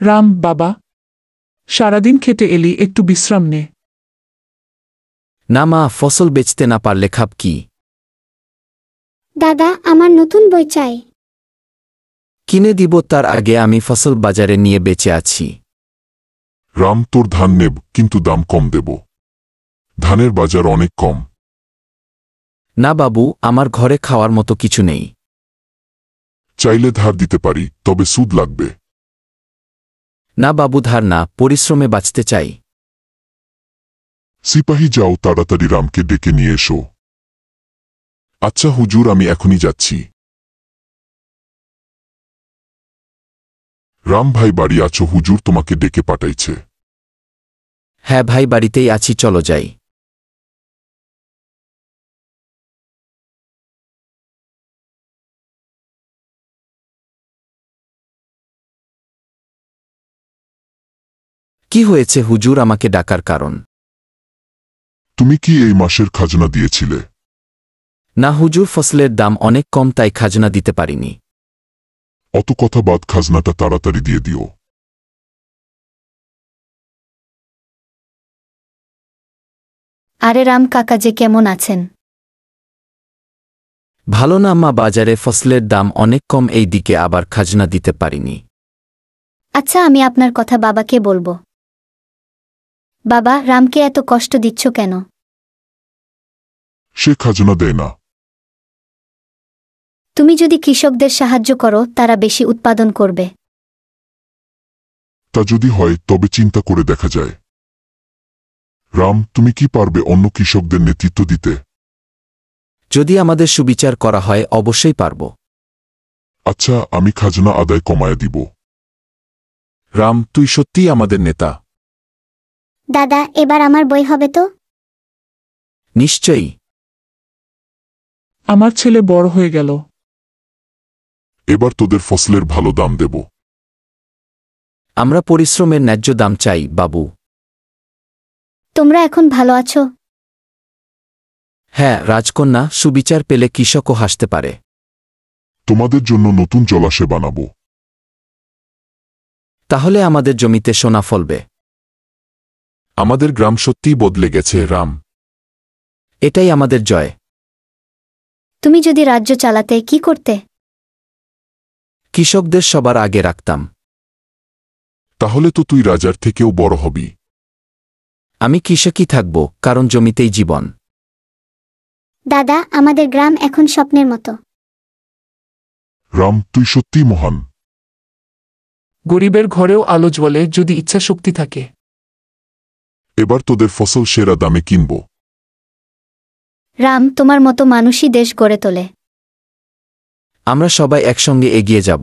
রাম, বাবা, সারাদিন খেটে এলি, একটু বিশ্রাম নে। না মা, ফসল বেচতে না পারলে খাব কি? দাদা, আমার নতুন বই চাই। কিনে দিব, তার আগে আমি ফসল বাজারে নিয়ে বেঁচে আছি। রাম, তোর ধান নেব, কিন্তু দাম কম দেব। ধানের বাজার অনেক কম। না বাবু, আমার ঘরে খাওয়ার মতো কিছু নেই। চাইলে ধার দিতে পারি, তবে সুদ লাগবে। না বাবু, ধার না, পরিশ্রমে বাঁচতে চাই। সিপাহী, যাও, তাড়াতাড়ি রামকে ডেকে নিয়ে এসো। আচ্ছা হুজুর, আমি এখনই যাচ্ছি। রাম ভাই, বাড়ি আছো? হুজুর তোমাকে ডেকে পাঠাইছে। হ্যাঁ ভাই, বাড়িতেই আছি, চলো যাই। কি হয়েছে হুজুর, আমাকে ডাকার কারণ? তুমি কি এই মাসের খাজনা দিয়েছিলে? না হুজুর, ফসলের দাম অনেক কম, তাই খাজনা দিতে পারিনি। অত কথা বাদ, খাজনাটা তাড়াতাড়ি দিয়ে দিও। আরে রাম কাকা যে কেমন আছেন? ভালো না মা, বাজারে ফসলের দাম অনেক কম, এই দিকে আবার খাজনা দিতে পারিনি। আচ্ছা, আমি আপনার কথা বাবাকে বলবো। বাবা, রামকে এত কষ্ট দিচ্ছ কেন? সে খাজনা দেয় না। তুমি যদি কৃষকদের সাহায্য করো, তারা বেশি উৎপাদন করবে। তা যদি হয়, তবে চিন্তা করে দেখা যায়। রাম, তুমি কি পারবে অন্য কৃষকদের নেতৃত্ব দিতে? যদি আমাদের সুবিচার করা হয়, অবশ্যই পারব। আচ্ছা, আমি খাজনা আদায় কমায়া দিব। রাম, তুই সত্যিই আমাদের নেতা। দাদা, এবার আমার বই হবে তো? নিশ্চয়ই। আমার ছেলে বড় হয়ে গেল। এবার তোদের ফসলের ভালো দাম দেব। আমরা পরিশ্রমের ন্যায্য দাম চাই বাবু। তোমরা এখন ভালো আছো? হ্যাঁ রাজকন্যা, সুবিচার পেলে কৃষকও হাসতে পারে। তোমাদের জন্য নতুন জলাশয় বানাবো। তাহলে আমাদের জমিতে সোনা ফলবে। আমাদের গ্রাম সত্যিই বদলে গেছে রাম। এটাই আমাদের জয়। তুমি যদি রাজ্য চালাতে, কি করতে? কৃষকদের সবার আগে রাখতাম। তাহলে তো তুই রাজার থেকেও বড় হবি। আমি কৃষকই থাকব, কারণ জমিতেই জীবন। দাদা, আমাদের গ্রাম এখন স্বপ্নের মতো। রাম, তুই সত্যিই মহান। গরিবের ঘরেও আলো জ্বলে, যদি ইচ্ছা শক্তি থাকে। এবার তোদের ফসল সেরা দামে কিনব। রাম, তোমার মতো মানুষই দেশ গড়ে তোলে। আমরা সবাই একসঙ্গে এগিয়ে যাব।